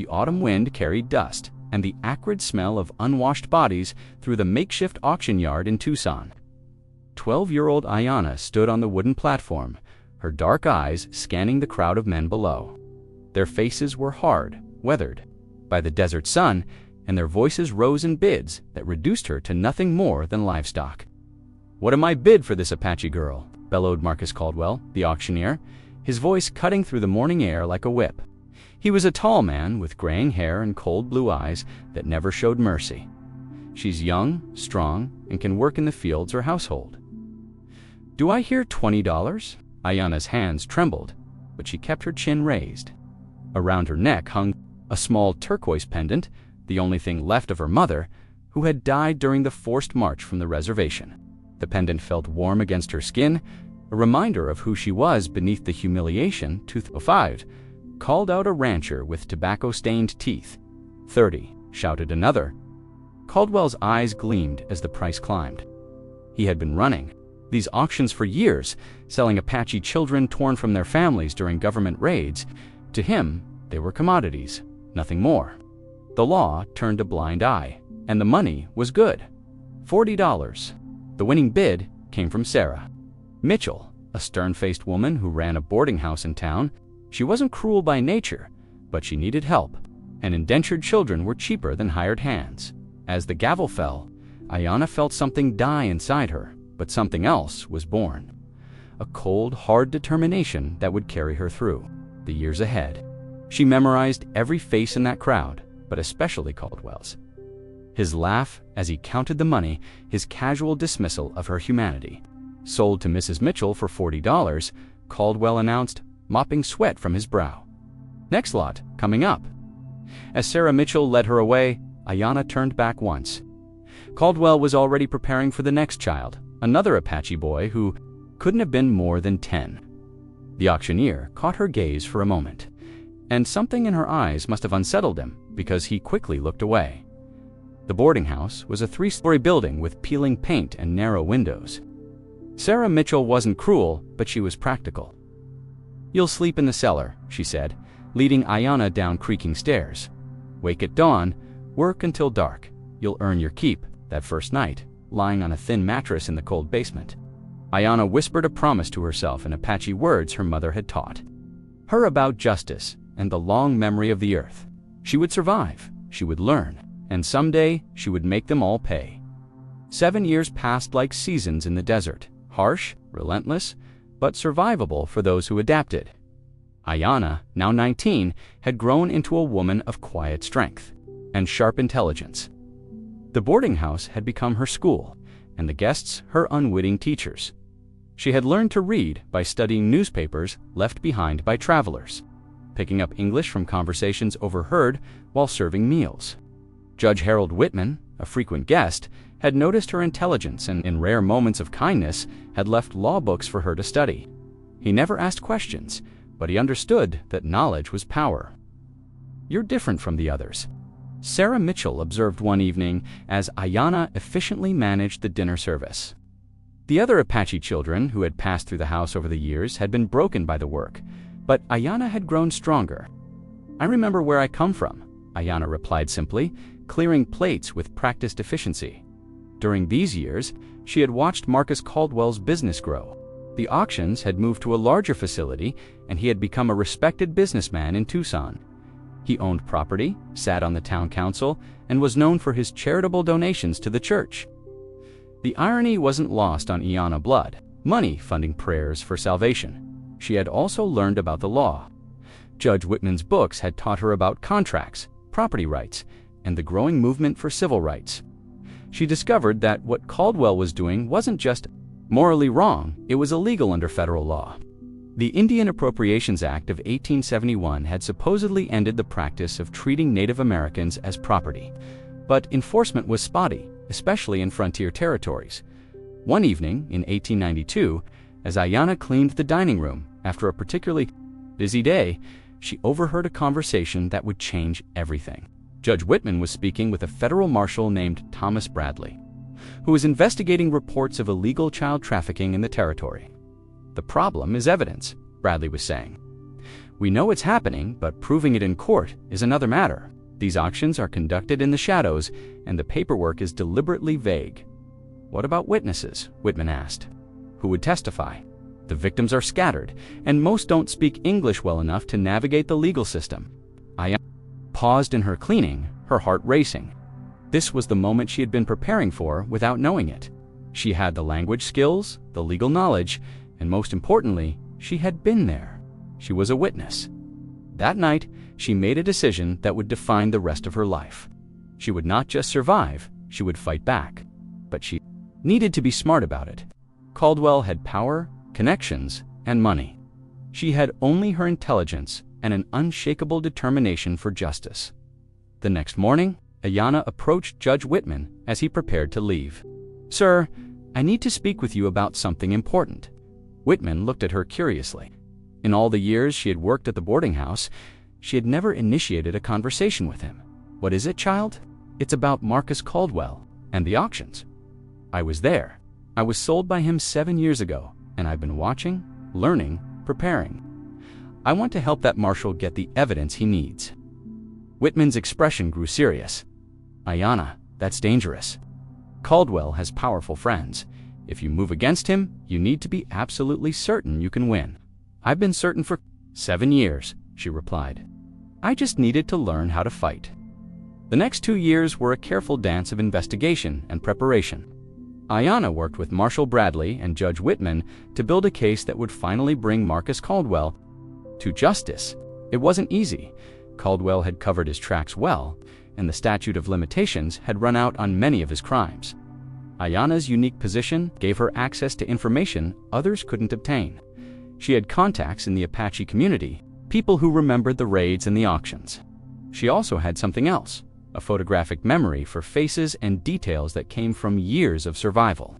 The autumn wind carried dust and the acrid smell of unwashed bodies through the makeshift auction yard in Tucson. 12-year-old Ayanna stood on the wooden platform, her dark eyes scanning the crowd of men below. Their faces were hard, weathered by the desert sun, and their voices rose in bids that reduced her to nothing more than livestock. "What am I bid for this Apache girl?" bellowed Marcus Caldwell, the auctioneer, his voice cutting through the morning air like a whip. He was a tall man with graying hair and cold blue eyes that never showed mercy. "She's young, strong, and can work in the fields or household." "Do I hear $20? Ayanna's hands trembled, but she kept her chin raised. Around her neck hung a small turquoise pendant, the only thing left of her mother, who had died during the forced march from the reservation. The pendant felt warm against her skin, a reminder of who she was beneath the humiliation. 205 called out a rancher with tobacco-stained teeth. 30, shouted another. Caldwell's eyes gleamed as the price climbed. He had been running these auctions for years, selling Apache children torn from their families during government raids. To him, they were commodities, nothing more. The law turned a blind eye, and the money was good. $40. The winning bid came from Sarah Mitchell, a stern-faced woman who ran a boarding house in town. She wasn't cruel by nature, but she needed help, and indentured children were cheaper than hired hands. As the gavel fell, Ayanna felt something die inside her, but something else was born. A cold, hard determination that would carry her through the years ahead. She memorized every face in that crowd, but especially Caldwell's. His laugh as he counted the money, his casual dismissal of her humanity. Sold to Mrs. Mitchell for $40, Caldwell announced, mopping sweat from his brow. "Next lot, coming up." As Sarah Mitchell led her away, Ayanna turned back once. Caldwell was already preparing for the next child, another Apache boy who couldn't have been more than 10. The auctioneer caught her gaze for a moment, and something in her eyes must have unsettled him because he quickly looked away. The boarding house was a 3-story building with peeling paint and narrow windows. Sarah Mitchell wasn't cruel, but she was practical. "You'll sleep in the cellar," she said, leading Ayanna down creaking stairs. "Wake at dawn, work until dark. You'll earn your keep that first night, lying on a thin mattress in the cold basement." Ayanna whispered a promise to herself in Apache words her mother had taught her about justice and the long memory of the earth. She would survive, she would learn, and someday she would make them all pay. 7 years passed like seasons in the desert, harsh, relentless, but survivable for those who adapted. Ayanna, now 19, had grown into a woman of quiet strength and sharp intelligence. The boarding house had become her school, and the guests her unwitting teachers. She had learned to read by studying newspapers left behind by travelers, picking up English from conversations overheard while serving meals. Judge Harold Whitman, a frequent guest, had noticed her intelligence and, in rare moments of kindness, had left law books for her to study. He never asked questions, but he understood that knowledge was power. "You're different from the others," Sarah Mitchell observed one evening as Ayanna efficiently managed the dinner service. The other Apache children who had passed through the house over the years had been broken by the work, but Ayanna had grown stronger. "I remember where I come from," Ayanna replied simply, clearing plates with practiced efficiency. During these years, she had watched Marcus Caldwell's business grow. The auctions had moved to a larger facility, and he had become a respected businessman in Tucson. He owned property, sat on the town council, and was known for his charitable donations to the church. The irony wasn't lost on Ayanna Blood, money funding prayers for salvation. She had also learned about the law. Judge Whitman's books had taught her about contracts, property rights, and the growing movement for civil rights. She discovered that what Caldwell was doing wasn't just morally wrong, it was illegal under federal law. The Indian Appropriations Act of 1871 had supposedly ended the practice of treating Native Americans as property, but enforcement was spotty, especially in frontier territories. One evening in 1892, as Ayanna cleaned the dining room after a particularly busy day, she overheard a conversation that would change everything. Judge Whitman was speaking with a federal marshal named Thomas Bradley, who was investigating reports of illegal child trafficking in the territory. "The problem is evidence," Bradley was saying. We know it's happening, but proving it in court is another matter. These auctions are conducted in the shadows, and the paperwork is deliberately vague. What about witnesses? Whitman asked. Who would testify? The victims are scattered, and most don't speak English well enough to navigate the legal system. Ayanna paused in her cleaning, her heart racing. This was the moment she had been preparing for without knowing it. She had the language skills, the legal knowledge, and most importantly, she had been there. She was a witness. That night, she made a decision that would define the rest of her life. She would not just survive, she would fight back. But she needed to be smart about it. Caldwell had power, connections, and money. She had only her intelligence and an unshakable determination for justice. The next morning, Ayanna approached Judge Whitman as he prepared to leave. "Sir, I need to speak with you about something important." Whitman looked at her curiously. In all the years she had worked at the boarding house, she had never initiated a conversation with him. "What is it, child?" "It's about Marcus Caldwell and the auctions. I was there. I was sold by him 7 years ago, and I've been watching, learning, preparing. I want to help that marshal get the evidence he needs." Whitman's expression grew serious. "Ayanna, that's dangerous. Caldwell has powerful friends. If you move against him, you need to be absolutely certain you can win." "I've been certain for 7 years," she replied. "I just needed to learn how to fight." The next 2 years were a careful dance of investigation and preparation. Ayanna worked with Marshal Bradley and Judge Whitman to build a case that would finally bring Marcus Caldwell to justice. It wasn't easy. Caldwell had covered his tracks well, and the statute of limitations had run out on many of his crimes. Ayanna's unique position gave her access to information others couldn't obtain. She had contacts in the Apache community, people who remembered the raids and the auctions. She also had something else, a photographic memory for faces and details that came from years of survival.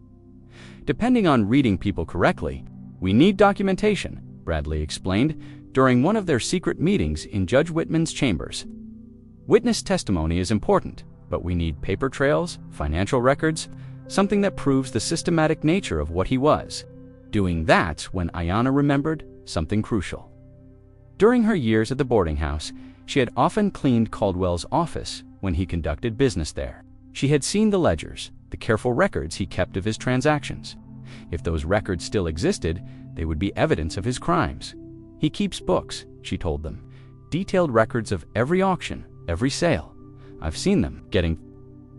"Depending on reading people correctly, we need documentation," Bradley explained during one of their secret meetings in Judge Whitman's chambers. "Witness testimony is important, but we need paper trails, financial records, something that proves the systematic nature of what he was." Doing that when Ayanna remembered something crucial. During her years at the boarding house, she had often cleaned Caldwell's office when he conducted business there. She had seen the ledgers, the careful records he kept of his transactions. If those records still existed, they would be evidence of his crimes. "He keeps books," she told them, "detailed records of every auction, every sale. I've seen them. Getting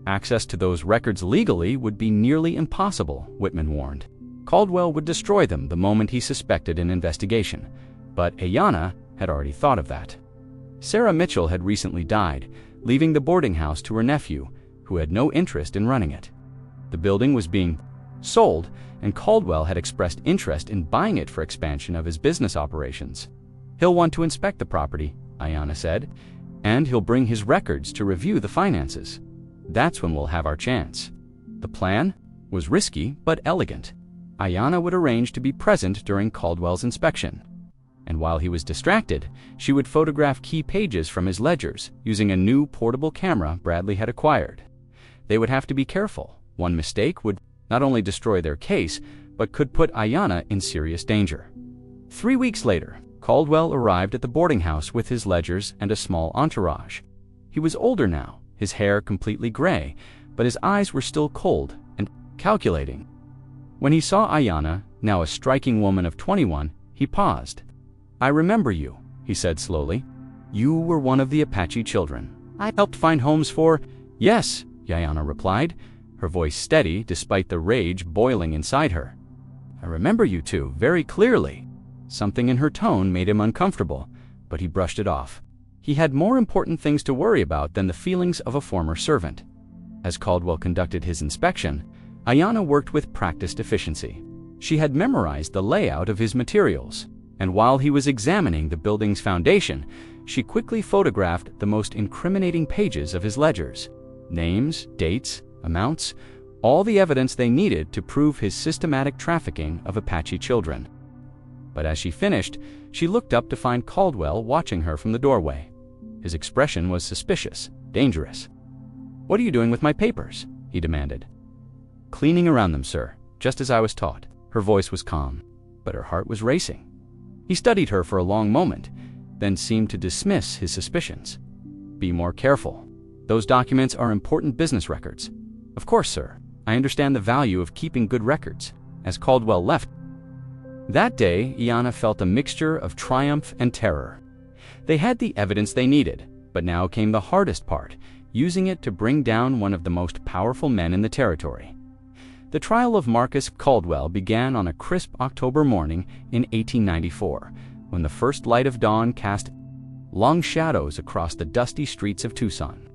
access to those records legally would be nearly impossible," Whitman warned. Caldwell would destroy them the moment he suspected an investigation, but Ayanna had already thought of that. Sarah Mitchell had recently died, leaving the boarding house to her nephew, who had no interest in running it. The building was being sold, and Caldwell had expressed interest in buying it for expansion of his business operations. "He'll want to inspect the property," Ayanna said, "and he'll bring his records to review the finances. That's when we'll have our chance." The plan was risky but elegant. Ayanna would arrange to be present during Caldwell's inspection. And while he was distracted, she would photograph key pages from his ledgers using a new portable camera Bradley had acquired. They would have to be careful. One mistake would not only destroy their case, but could put Ayanna in serious danger. 3 weeks later, Caldwell arrived at the boarding house with his ledgers and a small entourage. He was older now, his hair completely gray, but his eyes were still cold and calculating. When he saw Ayanna, now a striking woman of 21, he paused. "I remember you," he said slowly. "You were one of the Apache children I helped find homes for." "Yes," Ayanna replied, her voice steady despite the rage boiling inside her. "I remember you two very clearly." Something in her tone made him uncomfortable, but he brushed it off. He had more important things to worry about than the feelings of a former servant. As Caldwell conducted his inspection, Ayanna worked with practiced efficiency. She had memorized the layout of his materials, and while he was examining the building's foundation, she quickly photographed the most incriminating pages of his ledgers. Names, dates, amounts, all the evidence they needed to prove his systematic trafficking of Apache children. But as she finished, she looked up to find Caldwell watching her from the doorway. His expression was suspicious, dangerous. "What are you doing with my papers?" he demanded. "Cleaning around them, sir, just as I was taught." Her voice was calm, but her heart was racing. He studied her for a long moment. then seemed to dismiss his suspicions. "Be more careful. Those documents are important business records." "Of course, sir. I understand the value of keeping good records." As Caldwell left that day, Ayanna felt a mixture of triumph and terror. They had the evidence they needed, but now came the hardest part, using it to bring down one of the most powerful men in the territory. The trial of Marcus Caldwell began on a crisp October morning in 1894, when the first light of dawn cast long shadows across the dusty streets of Tucson.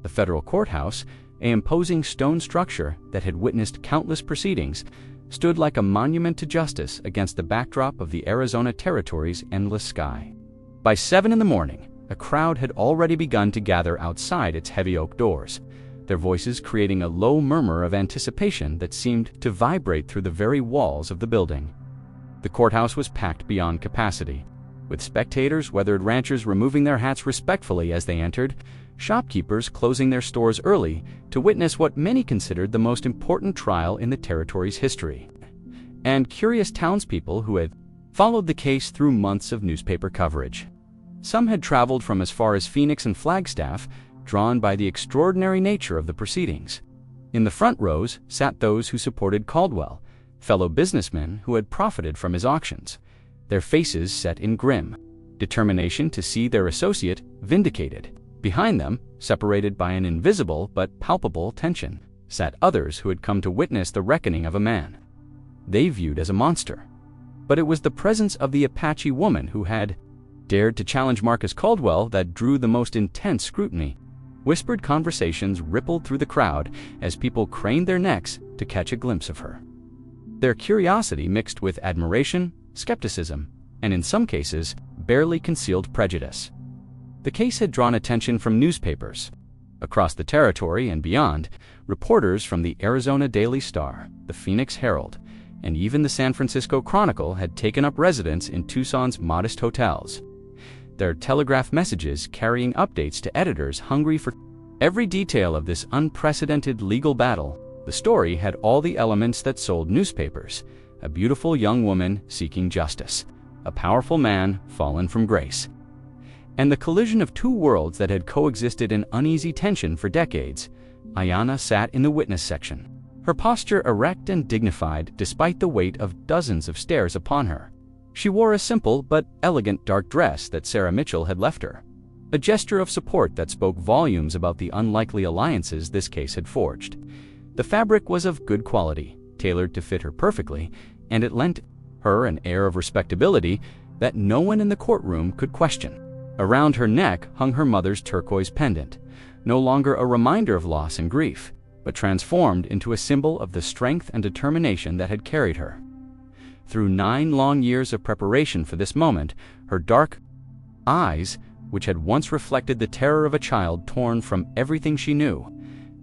The federal courthouse, an imposing stone structure that had witnessed countless proceedings, stood like a monument to justice against the backdrop of the Arizona Territory's endless sky. By 7 in the morning, a crowd had already begun to gather outside its heavy oak doors, their voices creating a low murmur of anticipation that seemed to vibrate through the very walls of the building. The courthouse was packed beyond capacity, with spectators, weathered ranchers removing their hats respectfully as they entered, shopkeepers closing their stores early to witness what many considered the most important trial in the territory's history, and curious townspeople who had followed the case through months of newspaper coverage. Some had traveled from as far as Phoenix and Flagstaff, drawn by the extraordinary nature of the proceedings. In the front rows sat those who supported Caldwell, fellow businessmen who had profited from his auctions, their faces set in grim determination to see their associate vindicated. Behind them, separated by an invisible but palpable tension, sat others who had come to witness the reckoning of a man they viewed as a monster. But it was the presence of the Apache woman who had dared to challenge Marcus Caldwell that drew the most intense scrutiny. Whispered conversations rippled through the crowd as people craned their necks to catch a glimpse of her. Their curiosity mixed with admiration, skepticism, and in some cases, barely concealed prejudice. The case had drawn attention from newspapers. Across the territory and beyond, reporters from the Arizona Daily Star, the Phoenix Herald, and even the San Francisco Chronicle had taken up residence in Tucson's modest hotels, their telegraph messages carrying updates to editors hungry for every detail of this unprecedented legal battle. The story had all the elements that sold newspapers: a beautiful young woman seeking justice, a powerful man fallen from grace, and the collision of two worlds that had coexisted in uneasy tension for decades. Ayanna sat in the witness section, her posture erect and dignified despite the weight of dozens of stares upon her. She wore a simple but elegant dark dress that Sarah Mitchell had left her, a gesture of support that spoke volumes about the unlikely alliances this case had forged. The fabric was of good quality, tailored to fit her perfectly, and it lent her an air of respectability that no one in the courtroom could question. Around her neck hung her mother's turquoise pendant, no longer a reminder of loss and grief, but transformed into a symbol of the strength and determination that had carried her. Through 9 long years of preparation for this moment, her dark eyes, which had once reflected the terror of a child torn from everything she knew,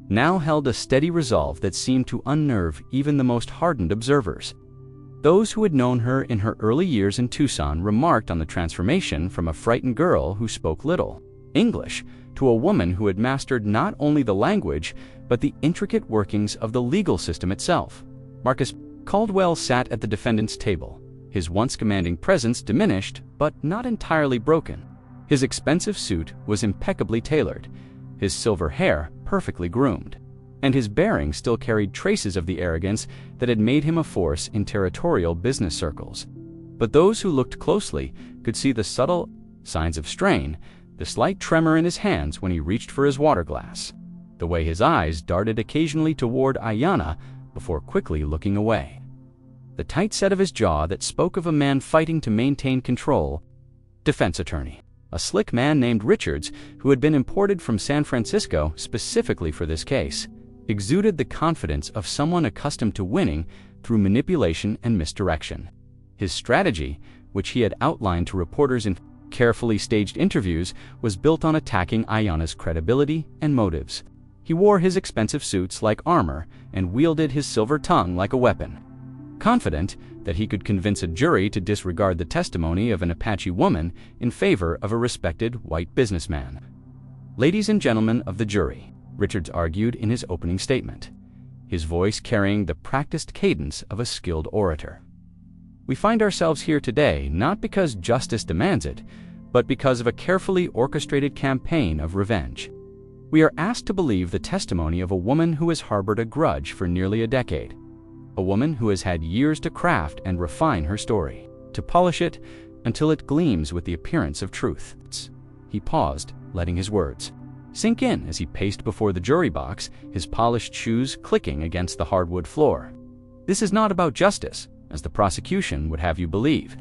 now held a steady resolve that seemed to unnerve even the most hardened observers. Those who had known her in her early years in Tucson remarked on the transformation from a frightened girl who spoke little English to a woman who had mastered not only the language, but the intricate workings of the legal system itself. Marcus Caldwell sat at the defendant's table, his once commanding presence diminished but not entirely broken. His expensive suit was impeccably tailored, his silver hair perfectly groomed, and his bearing still carried traces of the arrogance that had made him a force in territorial business circles. But those who looked closely could see the subtle signs of strain, the slight tremor in his hands when he reached for his water glass, the way his eyes darted occasionally toward Ayanna before quickly looking away, the tight set of his jaw that spoke of a man fighting to maintain control. Defense attorney, a slick man named Richards, who had been imported from San Francisco specifically for this case, exuded the confidence of someone accustomed to winning through manipulation and misdirection. His strategy, which he had outlined to reporters in carefully staged interviews, was built on attacking Ayanna's credibility and motives. He wore his expensive suits like armor and wielded his silver tongue like a weapon, confident that he could convince a jury to disregard the testimony of an Apache woman in favor of a respected white businessman. "Ladies and gentlemen of the jury," Richards argued in his opening statement, his voice carrying the practiced cadence of a skilled orator. "We find ourselves here today not because justice demands it, but because of a carefully orchestrated campaign of revenge. We are asked to believe the testimony of a woman who has harbored a grudge for nearly a decade, a woman who has had years to craft and refine her story, to polish it until it gleams with the appearance of truth. He paused, letting his words sink in as he paced before the jury box, his polished shoes clicking against the hardwood floor. This is not about justice, as the prosecution would have you believe.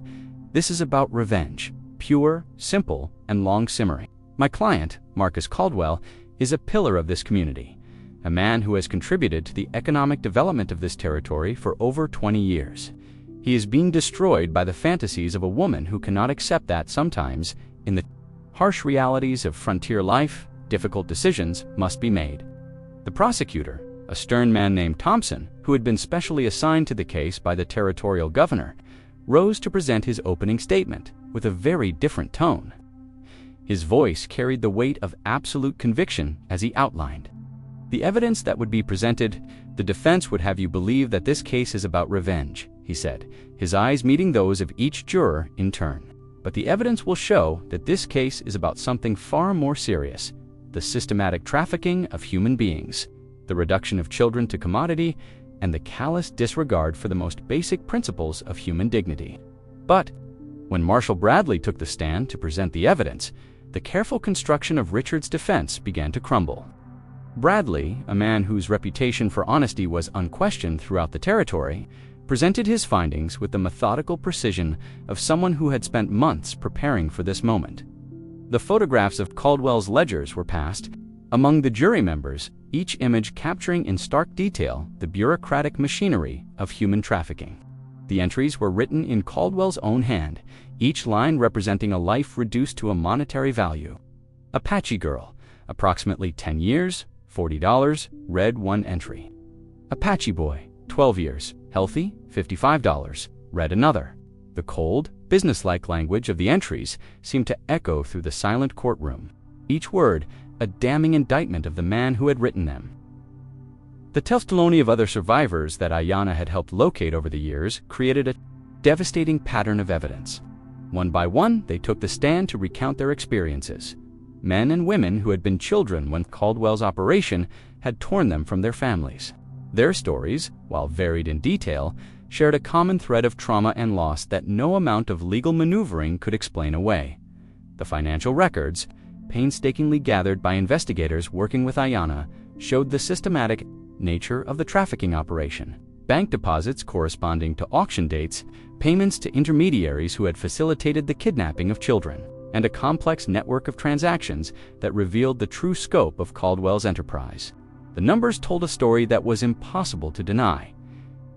This is about revenge, pure, simple, and long-simmering. My client, Marcus Caldwell, is a pillar of this community, a man who has contributed to the economic development of this territory for over 20 years. He is being destroyed by the fantasies of a woman who cannot accept that sometimes, in the harsh realities of frontier life, difficult decisions must be made. The prosecutor, a stern man named Thompson, who had been specially assigned to the case by the territorial governor, rose to present his opening statement with a very different tone. His voice carried the weight of absolute conviction as he outlined the evidence that would be presented. The defense would have you believe that this case is about revenge, he said, his eyes meeting those of each juror in turn. But the evidence will show that this case is about something far more serious: the systematic trafficking of human beings, the reduction of children to commodity, and the callous disregard for the most basic principles of human dignity. But when Marshal Bradley took the stand to present the evidence, the careful construction of Richard's defense began to crumble. Bradley, a man whose reputation for honesty was unquestioned throughout the territory, presented his findings with the methodical precision of someone who had spent months preparing for this moment. The photographs of Caldwell's ledgers were passed among the jury members, each image capturing in stark detail the bureaucratic machinery of human trafficking. The entries were written in Caldwell's own hand, each line representing a life reduced to a monetary value. Apache girl, approximately 10 years, $40, read one entry. Apache boy, 12 years, healthy, $55, read another. The cold, businesslike language of the entries seemed to echo through the silent courtroom, each word a damning indictment of the man who had written them. The testimony of other survivors that Ayanna had helped locate over the years created a devastating pattern of evidence. One by one, they took the stand to recount their experiences. Men and women who had been children when Caldwell's operation had torn them from their families. Their stories, while varied in detail, shared a common thread of trauma and loss that no amount of legal maneuvering could explain away. The financial records, painstakingly gathered by investigators working with Ayanna, showed the systematic nature of the trafficking operation. Bank deposits corresponding to auction dates, payments to intermediaries who had facilitated the kidnapping of children, and a complex network of transactions that revealed the true scope of Caldwell's enterprise. The numbers told a story that was impossible to deny.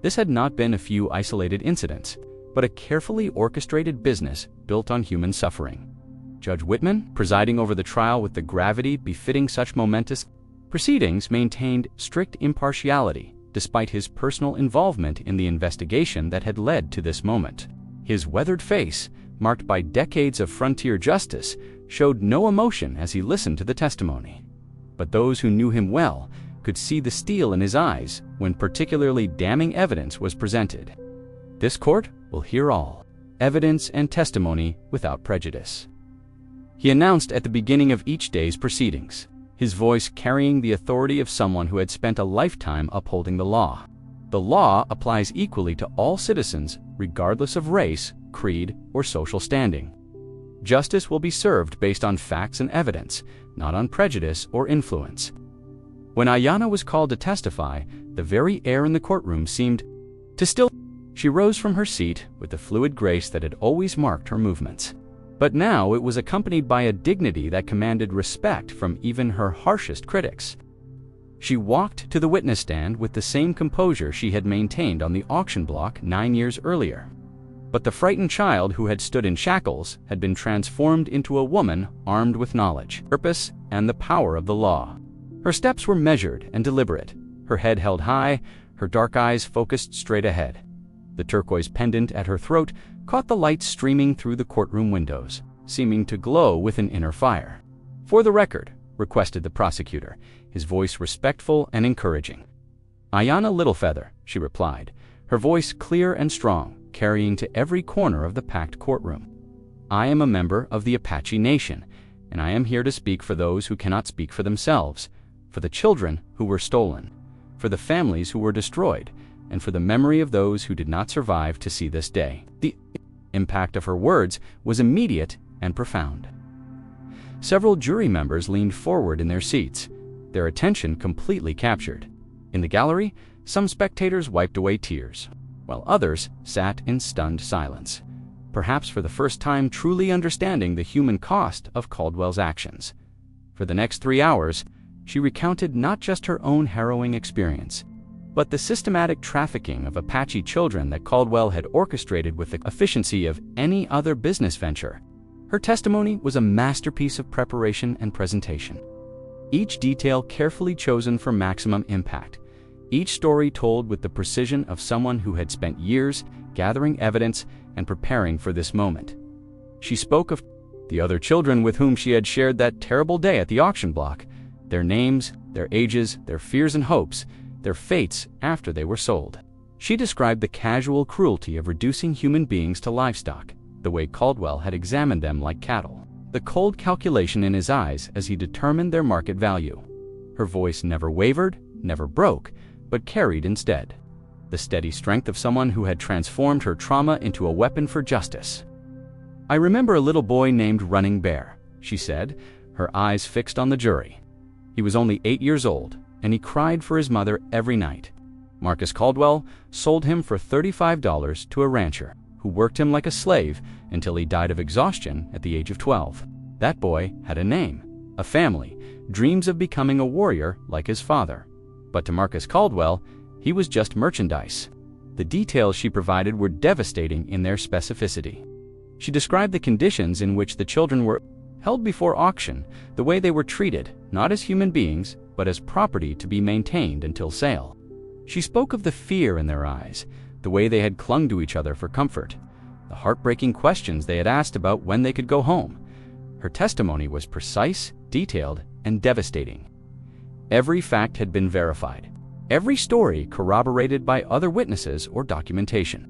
This had not been a few isolated incidents, but a carefully orchestrated business built on human suffering. Judge Whitman, presiding over the trial with the gravity befitting such momentous proceedings, maintained strict impartiality despite his personal involvement in the investigation that had led to this moment. His weathered face, marked by decades of frontier justice, showed no emotion as he listened to the testimony. But those who knew him well could see the steel in his eyes when particularly damning evidence was presented. This court will hear all evidence and testimony without prejudice, he announced at the beginning of each day's proceedings, his voice carrying the authority of someone who had spent a lifetime upholding the law. The law applies equally to all citizens, regardless of race, creed, or social standing. Justice will be served based on facts and evidence, not on prejudice or influence. When Ayanna was called to testify, the very air in the courtroom seemed to still. She rose from her seat with the fluid grace that had always marked her movements. But now it was accompanied by a dignity that commanded respect from even her harshest critics. She walked to the witness stand with the same composure she had maintained on the auction block 9 years earlier. But the frightened child who had stood in shackles had been transformed into a woman armed with knowledge, purpose, and the power of the law. Her steps were measured and deliberate, her head held high, her dark eyes focused straight ahead. The turquoise pendant at her throat caught the light streaming through the courtroom windows, seeming to glow with an inner fire. "For the record," requested the prosecutor, his voice respectful and encouraging. "Ayanna Littlefeather," she replied, her voice clear and strong, carrying to every corner of the packed courtroom. I am a member of the Apache Nation, and I am here to speak for those who cannot speak for themselves, for the children who were stolen, for the families who were destroyed, and for the memory of those who did not survive to see this day." The impact of her words was immediate and profound. Several jury members leaned forward in their seats, their attention completely captured. In the gallery, some spectators wiped away tears, while others sat in stunned silence, perhaps for the first time truly understanding the human cost of Caldwell's actions. For the next 3 hours, she recounted not just her own harrowing experience, but the systematic trafficking of Apache children that Caldwell had orchestrated with the efficiency of any other business venture. Her testimony was a masterpiece of preparation and presentation. Each detail carefully chosen for maximum impact. Each story told with the precision of someone who had spent years gathering evidence and preparing for this moment. She spoke of the other children with whom she had shared that terrible day at the auction block, their names, their ages, their fears and hopes, their fates after they were sold. She described the casual cruelty of reducing human beings to livestock, the way Caldwell had examined them like cattle, the cold calculation in his eyes as he determined their market value. Her voice never wavered, never broke, but carried instead the steady strength of someone who had transformed her trauma into a weapon for justice. "I remember a little boy named Running Bear," she said, her eyes fixed on the jury. "He was only 8 years old, and he cried for his mother every night. Marcus Caldwell sold him for $35 to a rancher who worked him like a slave until he died of exhaustion at the age of 12. That boy had a name, a family, dreams of becoming a warrior like his father. But to Marcus Caldwell, he was just merchandise." The details she provided were devastating in their specificity. She described the conditions in which the children were held before auction, the way they were treated, not as human beings, but as property to be maintained until sale. She spoke of the fear in their eyes, the way they had clung to each other for comfort, the heartbreaking questions they had asked about when they could go home. Her testimony was precise, detailed, and devastating. Every fact had been verified, every story corroborated by other witnesses or documentation.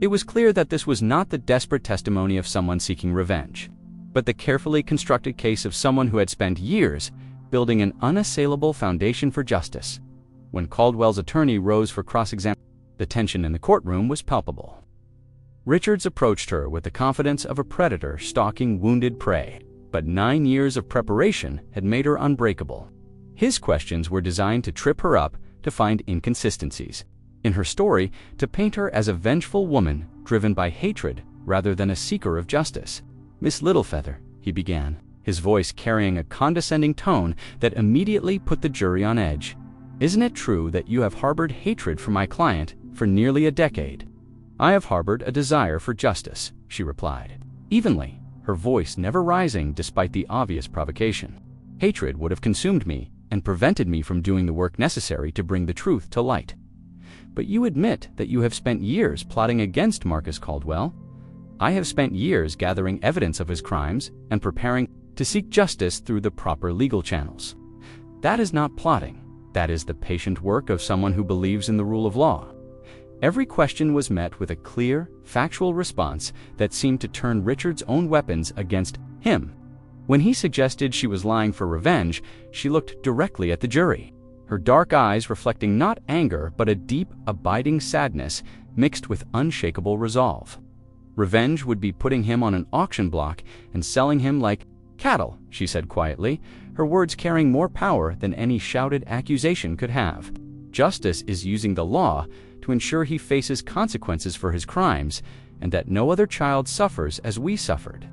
It was clear that this was not the desperate testimony of someone seeking revenge, but the carefully constructed case of someone who had spent years building an unassailable foundation for justice. When Caldwell's attorney rose for cross-examination, the tension in the courtroom was palpable. Richards approached her with the confidence of a predator stalking wounded prey, but 9 years of preparation had made her unbreakable. His questions were designed to trip her up, to find inconsistencies in her story, to paint her as a vengeful woman driven by hatred rather than a seeker of justice. "Miss Littlefeather," he began, his voice carrying a condescending tone that immediately put the jury on edge, "isn't it true that you have harbored hatred for my client for nearly a decade?" "I have harbored a desire for justice," she replied, evenly, her voice never rising despite the obvious provocation. "Hatred would have consumed me and prevented me from doing the work necessary to bring the truth to light." "But you admit that you have spent years plotting against Marcus Caldwell." "I have spent years gathering evidence of his crimes and preparing to seek justice through the proper legal channels." "That is not plotting. That is the patient work of someone who believes in the rule of law." Every question was met with a clear, factual response that seemed to turn Richard's own weapons against him. When he suggested she was lying for revenge, she looked directly at the jury, her dark eyes reflecting not anger but a deep, abiding sadness mixed with unshakable resolve. Revenge would be putting him on an auction block and selling him like cattle, she said quietly, her words carrying more power than any shouted accusation could have. Justice is using the law to ensure he faces consequences for his crimes and that no other child suffers as we suffered.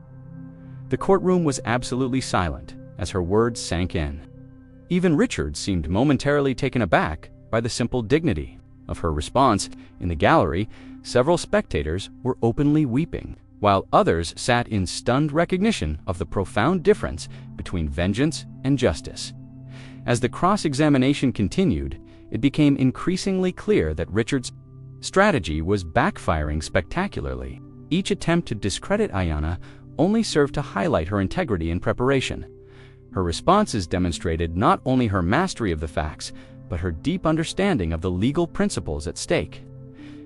The courtroom was absolutely silent as her words sank in. Even Richard seemed momentarily taken aback by the simple dignity of her response. In the gallery, several spectators were openly weeping, while others sat in stunned recognition of the profound difference between vengeance and justice. As the cross-examination continued, it became increasingly clear that Richard's strategy was backfiring spectacularly. Each attempt to discredit Ayanna only served to highlight her integrity and preparation. Her responses demonstrated not only her mastery of the facts, but her deep understanding of the legal principles at stake.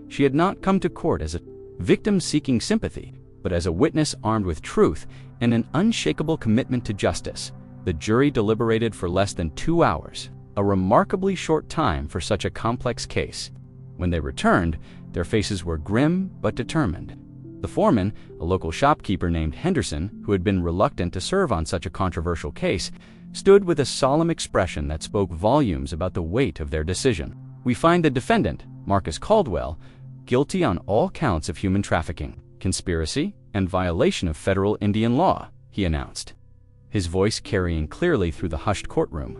She had not come to court as a victim seeking sympathy, but as a witness armed with truth and an unshakable commitment to justice. The jury deliberated for less than 2 hours, a remarkably short time for such a complex case. When they returned, their faces were grim but determined. The foreman, a local shopkeeper named Henderson, who had been reluctant to serve on such a controversial case, stood with a solemn expression that spoke volumes about the weight of their decision. "We find the defendant, Marcus Caldwell, guilty on all counts of human trafficking, conspiracy, and violation of federal Indian law," he announced, his voice carrying clearly through the hushed courtroom.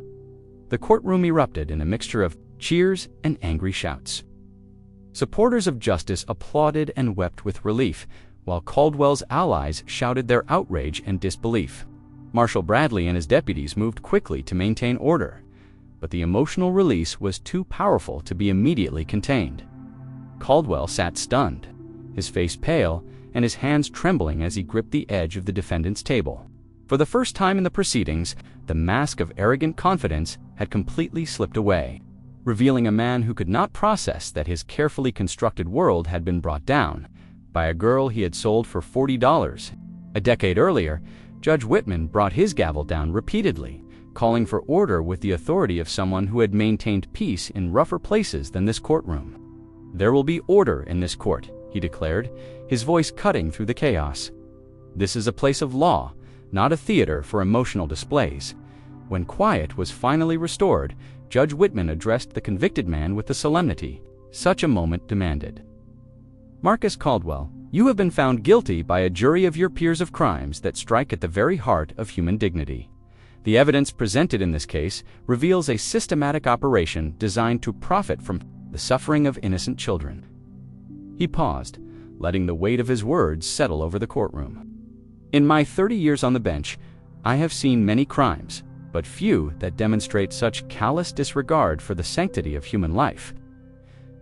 The courtroom erupted in a mixture of cheers and angry shouts. Supporters of justice applauded and wept with relief, while Caldwell's allies shouted their outrage and disbelief. Marshal Bradley and his deputies moved quickly to maintain order, but the emotional release was too powerful to be immediately contained. Caldwell sat stunned, his face pale and his hands trembling as he gripped the edge of the defendant's table. For the first time in the proceedings, the mask of arrogant confidence had completely slipped away, revealing a man who could not process that his carefully constructed world had been brought down by a girl he had sold for $40. A decade earlier, Judge Whitman brought his gavel down repeatedly, calling for order with the authority of someone who had maintained peace in rougher places than this courtroom. "There will be order in this court," he declared, his voice cutting through the chaos. "This is a place of law, not a theater for emotional displays." When quiet was finally restored, Judge Whitman addressed the convicted man with the solemnity such a moment demanded. "Marcus Caldwell, you have been found guilty by a jury of your peers of crimes that strike at the very heart of human dignity. The evidence presented in this case reveals a systematic operation designed to profit from the suffering of innocent children." He paused, letting the weight of his words settle over the courtroom. "In my 30 years on the bench, I have seen many crimes, but few that demonstrate such callous disregard for the sanctity of human life.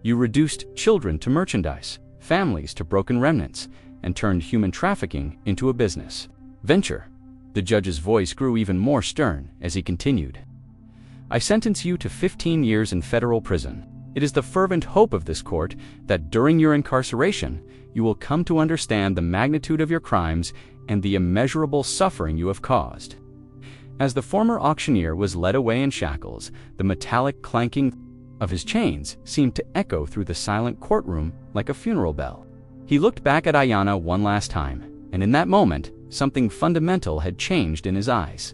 You reduced children to merchandise, families to broken remnants, and turned human trafficking into a business venture." The judge's voice grew even more stern as he continued. "I sentence you to 15 years in federal prison. It is the fervent hope of this court that during your incarceration, you will come to understand the magnitude of your crimes and the immeasurable suffering you have caused." As the former auctioneer was led away in shackles, the metallic clanking of his chains seemed to echo through the silent courtroom like a funeral bell. He looked back at Ayanna one last time, and in that moment, something fundamental had changed in his eyes.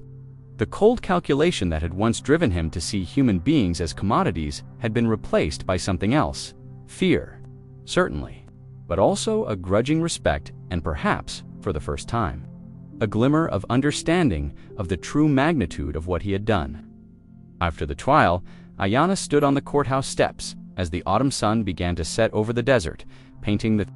The cold calculation that had once driven him to see human beings as commodities had been replaced by something else. Fear, certainly, but also a grudging respect and perhaps, for the first time, a glimmer of understanding of the true magnitude of what he had done. After the trial, Ayanna stood on the courthouse steps as the autumn sun began to set over the desert, painting the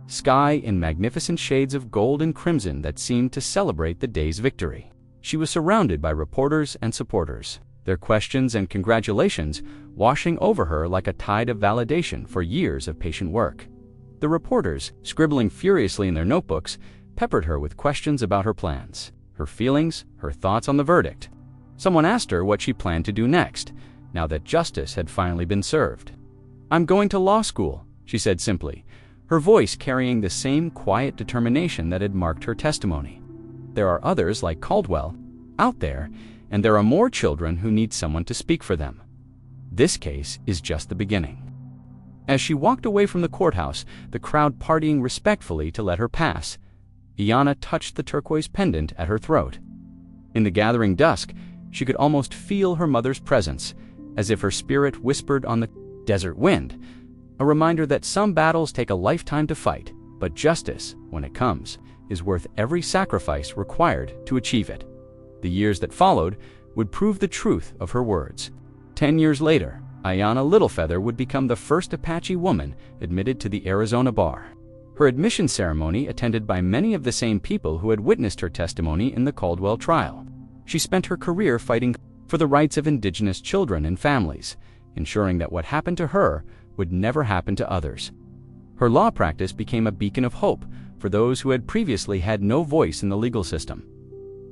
sky in magnificent shades of gold and crimson that seemed to celebrate the day's victory. She was surrounded by reporters and supporters, their questions and congratulations washing over her like a tide of validation for years of patient work. The reporters, scribbling furiously in their notebooks, peppered her with questions about her plans, her feelings, her thoughts on the verdict. Someone asked her what she planned to do next, now that justice had finally been served. "I'm going to law school," she said simply, her voice carrying the same quiet determination that had marked her testimony. "There are others like Caldwell out there, and there are more children who need someone to speak for them. This case is just the beginning." As she walked away from the courthouse, the crowd partying respectfully to let her pass, Ayanna touched the turquoise pendant at her throat. In the gathering dusk, she could almost feel her mother's presence, as if her spirit whispered on the desert wind, a reminder that some battles take a lifetime to fight, but justice, when it comes, is worth every sacrifice required to achieve it. The years that followed would prove the truth of her words. 10 years later, Ayanna Littlefeather would become the first Apache woman admitted to the Arizona bar. Her admission ceremony attended by many of the same people who had witnessed her testimony in the Caldwell trial. She spent her career fighting for the rights of indigenous children and families, ensuring that what happened to her would never happen to others. Her law practice became a beacon of hope for those who had previously had no voice in the legal system.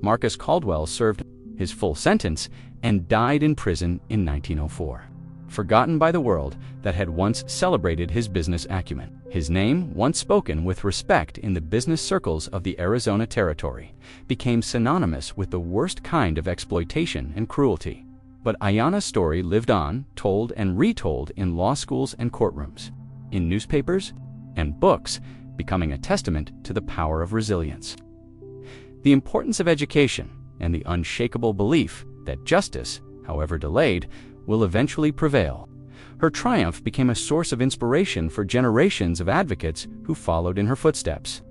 Marcus Caldwell served his full sentence and died in prison in 1904. forgotten by the world that had once celebrated his business acumen. His name, once spoken with respect in the business circles of the Arizona Territory, became synonymous with the worst kind of exploitation and cruelty. But Ayanna's story lived on, told and retold in law schools and courtrooms, in newspapers and books, becoming a testament to the power of resilience. The importance of education and the unshakable belief that justice, however delayed, will eventually prevail. Her triumph became a source of inspiration for generations of advocates who followed in her footsteps,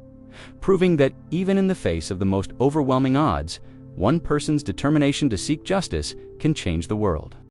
proving that even in the face of the most overwhelming odds, one person's determination to seek justice can change the world.